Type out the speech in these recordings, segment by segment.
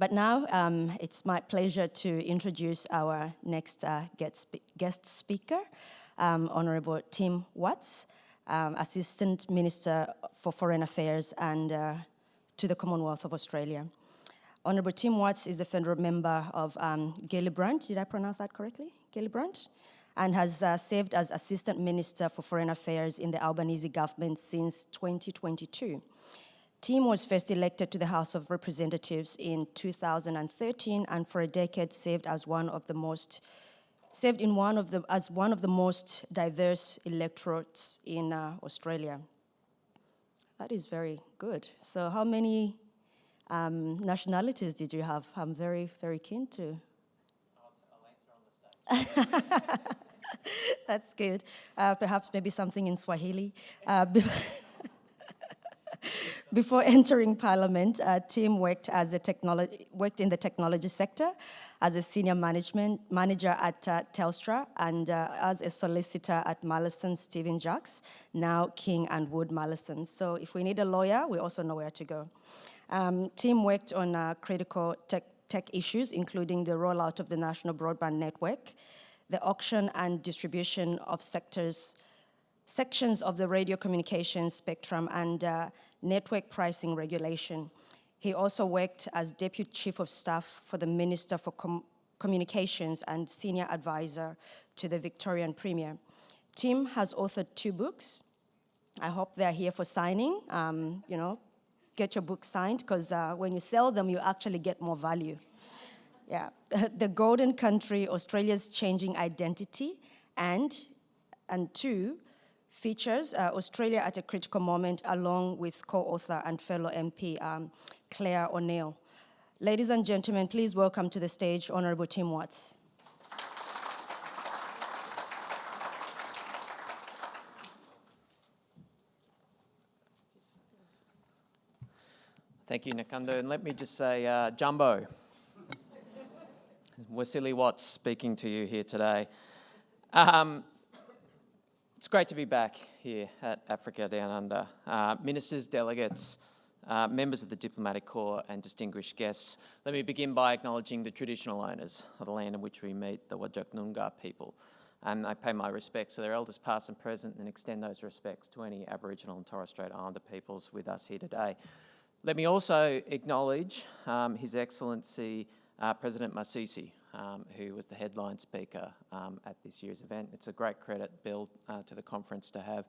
But now it's my pleasure to introduce our next guest speaker, Honourable Tim Watts, Assistant Minister for Foreign Affairs and to the Commonwealth of Australia. Honourable Tim Watts is the federal member of Gellibrand, did I pronounce that correctly? Gellibrand? And has served as Assistant Minister for Foreign Affairs in the Albanese government since 2022. Tim was first elected to the House of Representatives in 2013 and for a decade served as one of the most diverse electorates in Australia. That is very good. So how many nationalities did you have? I'm very, very keen to. I'll answer on the stage. That's good. Perhaps maybe something in Swahili. Before entering Parliament, Tim worked in the technology sector as a senior manager at Telstra and as a solicitor at Mallesons Stephen Jacks, now King & Wood Mallesons. So if we need a lawyer, we also know where to go. Tim worked on critical tech issues, including the rollout of the National Broadband Network, the auction and distribution of sections of the radio communications spectrum and network pricing regulation. He also worked as Deputy Chief of Staff for the Minister for Communications and Senior Advisor to the Victorian Premier. Tim has authored 2 books. I hope they're here for signing. Get your book signed because when you sell them, you actually get more value. Yeah, The Golden Country, Australia's Changing Identity, and 2, features Australia at a Critical Moment, along with co-author and fellow MP Claire O'Neill. Ladies and gentlemen, please welcome to the stage Honourable Tim Watts. Thank you, Nakunda, and let me just say, Jumbo. Wasili Watts speaking to you here today. It's great to be back here at Africa Down Under. Ministers, delegates, members of the Diplomatic Corps and distinguished guests, let me begin by acknowledging the traditional owners of the land in which we meet, the Whadjuk Noongar people. And I pay my respects to their elders past and present and extend those respects to any Aboriginal and Torres Strait Islander peoples with us here today. Let me also acknowledge His Excellency President Masisi, who was the headline speaker at this year's event. It's a great credit, Bill, to the conference to have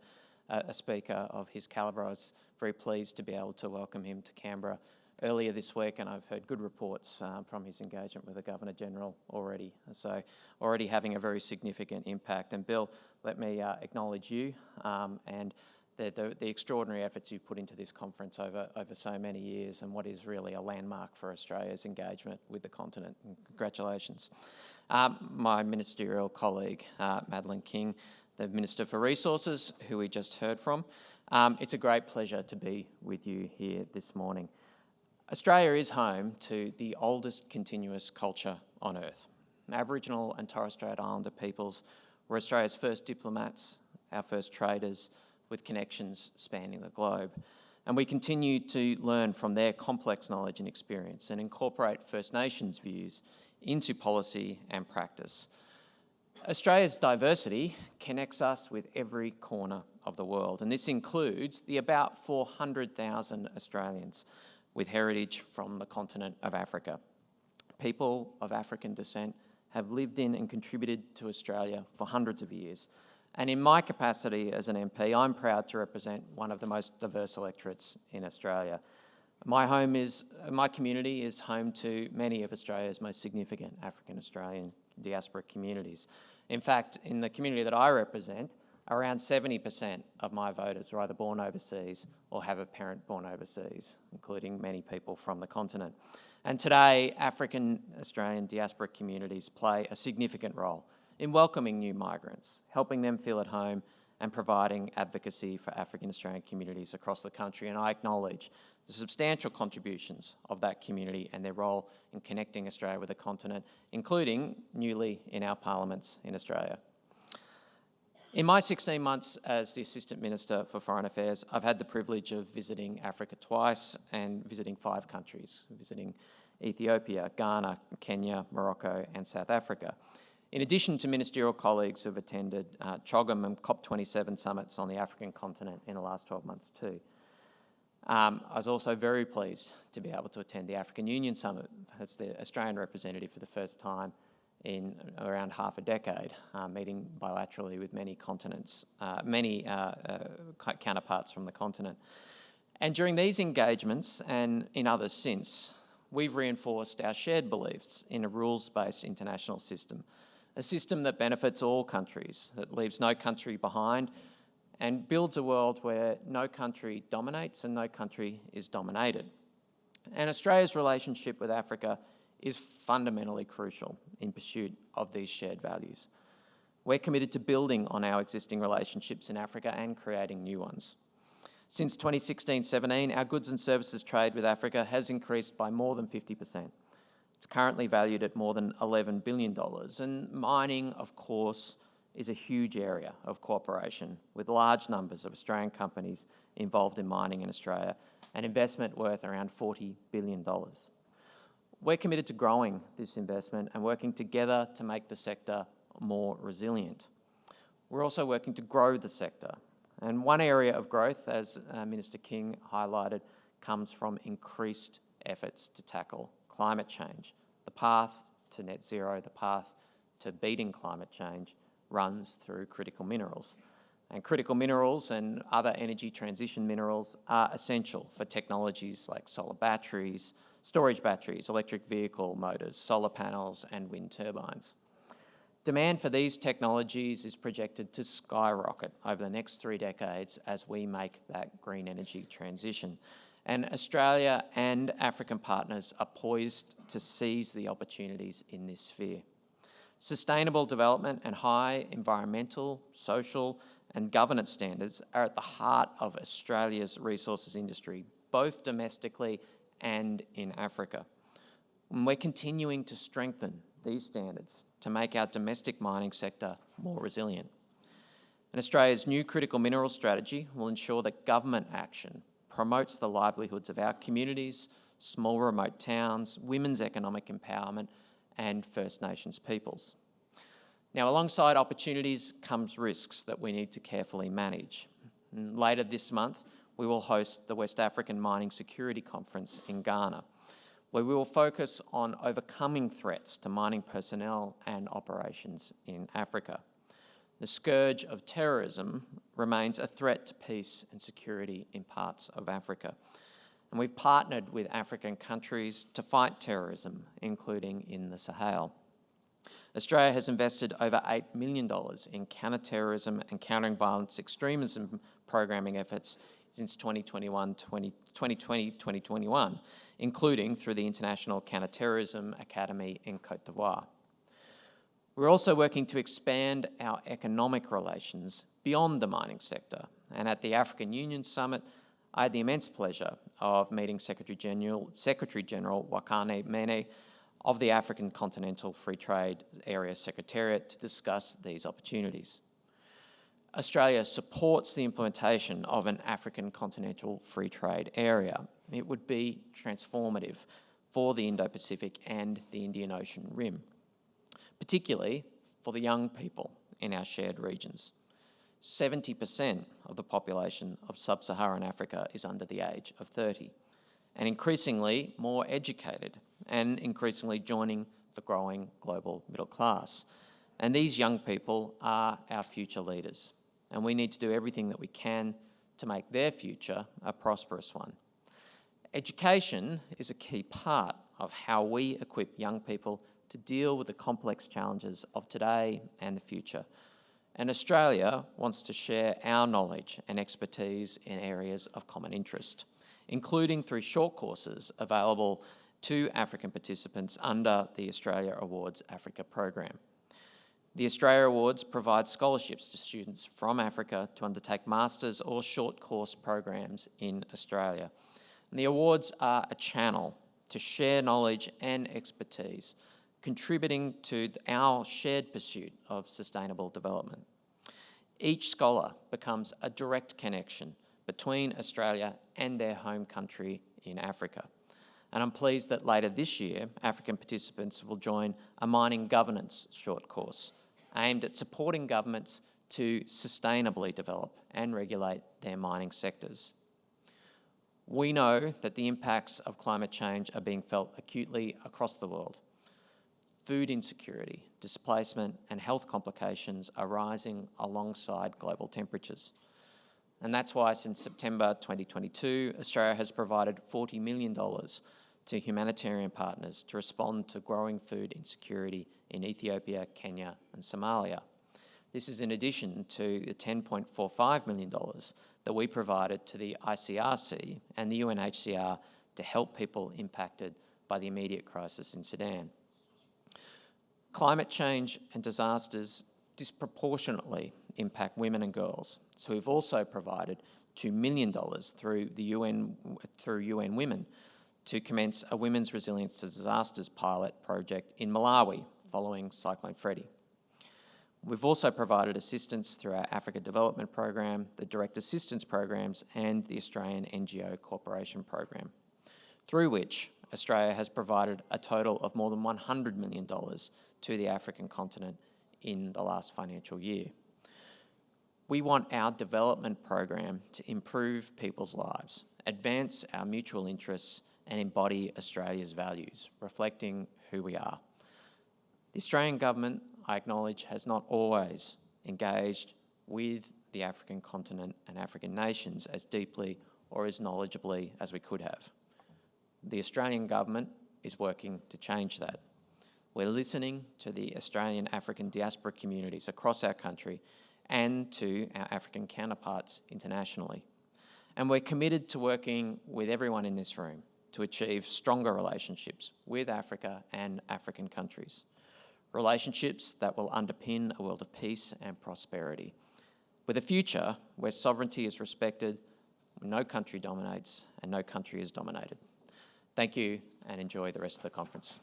a speaker of his calibre. I was very pleased to be able to welcome him to Canberra earlier this week, and I've heard good reports from his engagement with the Governor-General already, so already having a very significant impact. And Bill, let me acknowledge you and the extraordinary efforts you've put into this conference over so many years and what is really a landmark for Australia's engagement with the continent. And congratulations. My ministerial colleague, Madeleine King, the Minister for Resources, who we just heard from. It's a great pleasure to be with you here this morning. Australia is home to the oldest continuous culture on Earth. Aboriginal and Torres Strait Islander peoples were Australia's first diplomats, our first traders, with connections spanning the globe. And we continue to learn from their complex knowledge and experience and incorporate First Nations views into policy and practice. Australia's diversity connects us with every corner of the world, and this includes the about 400,000 Australians with heritage from the continent of Africa. People of African descent have lived in and contributed to Australia for hundreds of years. And in my capacity as an MP, I'm proud to represent one of the most diverse electorates in Australia. My community is home to many of Australia's most significant African Australian diaspora communities. In fact, in the community that I represent, around 70% of my voters are either born overseas or have a parent born overseas, including many people from the continent. And today, African Australian diaspora communities play a significant role in welcoming new migrants, helping them feel at home and providing advocacy for African Australian communities across the country. And I acknowledge the substantial contributions of that community and their role in connecting Australia with the continent, including newly in our parliaments in Australia. In my 16 months as the Assistant Minister for Foreign Affairs, I've had the privilege of visiting Africa twice and visiting 5 countries, visiting Ethiopia, Ghana, Kenya, Morocco and South Africa. In addition to ministerial colleagues who have attended CHOGM and COP27 summits on the African continent in the last 12 months too. I was also very pleased to be able to attend the African Union Summit as the Australian representative for the first time in around half a decade, meeting bilaterally with many continents, counterparts from the continent. And during these engagements and in others since, we've reinforced our shared beliefs in a rules-based international system, a system that benefits all countries, that leaves no country behind, and builds a world where no country dominates and no country is dominated. And Australia's relationship with Africa is fundamentally crucial in pursuit of these shared values. We're committed to building on our existing relationships in Africa and creating new ones. Since 2016-17, our goods and services trade with Africa has increased by more than 50%. It's currently valued at more than $11 billion, and mining, of course, is a huge area of cooperation with large numbers of Australian companies involved in mining in Australia, an investment worth around $40 billion. We're committed to growing this investment and working together to make the sector more resilient. We're also working to grow the sector. And one area of growth, as Minister King highlighted, comes from increased efforts to tackle climate change. The path to net zero, the path to beating climate change runs through critical minerals. And critical minerals and other energy transition minerals are essential for technologies like solar batteries, storage batteries, electric vehicle motors, solar panels and wind turbines. Demand for these technologies is projected to skyrocket over the next 3 decades as we make that green energy transition. And Australia and African partners are poised to seize the opportunities in this sphere. Sustainable development and high environmental, social and governance standards are at the heart of Australia's resources industry, both domestically and in Africa. And we're continuing to strengthen these standards to make our domestic mining sector more resilient. And Australia's new critical minerals strategy will ensure that government action promotes the livelihoods of our communities, small remote towns, women's economic empowerment and First Nations peoples. Now, alongside opportunities comes risks that we need to carefully manage. And later this month, we will host the West African Mining Security Conference in Ghana, where we will focus on overcoming threats to mining personnel and operations in Africa. The scourge of terrorism remains a threat to peace and security in parts of Africa. And we've partnered with African countries to fight terrorism, including in the Sahel. Australia has invested over $8 million in counter-terrorism and countering violence extremism programming efforts since 2020-2021, including through the International Counter-Terrorism Academy in Côte d'Ivoire. We're also working to expand our economic relations beyond the mining sector. And at the African Union Summit, I had the immense pleasure of meeting Secretary General Wakane Mene of the African Continental Free Trade Area Secretariat to discuss these opportunities. Australia supports the implementation of an African Continental Free Trade Area. It would be transformative for the Indo-Pacific and the Indian Ocean Rim, particularly for the young people in our shared regions. 70% of the population of sub-Saharan Africa is under the age of 30, and increasingly more educated and increasingly joining the growing global middle class. And these young people are our future leaders, and we need to do everything that we can to make their future a prosperous one. Education is a key part of how we equip young people to deal with the complex challenges of today and the future. And Australia wants to share our knowledge and expertise in areas of common interest, including through short courses available to African participants under the Australia Awards Africa program. The Australia Awards provide scholarships to students from Africa to undertake masters or short course programs in Australia. And the awards are a channel to share knowledge and expertise, contributing to our shared pursuit of sustainable development. Each scholar becomes a direct connection between Australia and their home country in Africa. And I'm pleased that later this year, African participants will join a mining governance short course aimed at supporting governments to sustainably develop and regulate their mining sectors. We know that the impacts of climate change are being felt acutely across the world. Food insecurity, displacement, and health complications are rising alongside global temperatures. And that's why since September 2022, Australia has provided $40 million to humanitarian partners to respond to growing food insecurity in Ethiopia, Kenya, and Somalia. This is in addition to the $10.45 million that we provided to the ICRC and the UNHCR to help people impacted by the immediate crisis in Sudan. Climate change and disasters disproportionately impact women and girls, so we've also provided $2 million through UN Women to commence a Women's Resilience to Disasters pilot project in Malawi following Cyclone Freddy. We've also provided assistance through our Africa Development Program, the Direct Assistance Programs, and the Australian NGO Cooperation Program, through which Australia has provided a total of more than $100 million to the African continent in the last financial year. We want our development program to improve people's lives, advance our mutual interests, and embody Australia's values, reflecting who we are. The Australian government, I acknowledge, has not always engaged with the African continent and African nations as deeply or as knowledgeably as we could have. The Australian government is working to change that. We're listening to the Australian African diaspora communities across our country and to our African counterparts internationally. And we're committed to working with everyone in this room to achieve stronger relationships with Africa and African countries. Relationships that will underpin a world of peace and prosperity, with a future where sovereignty is respected, no country dominates, and no country is dominated. Thank you, and enjoy the rest of the conference.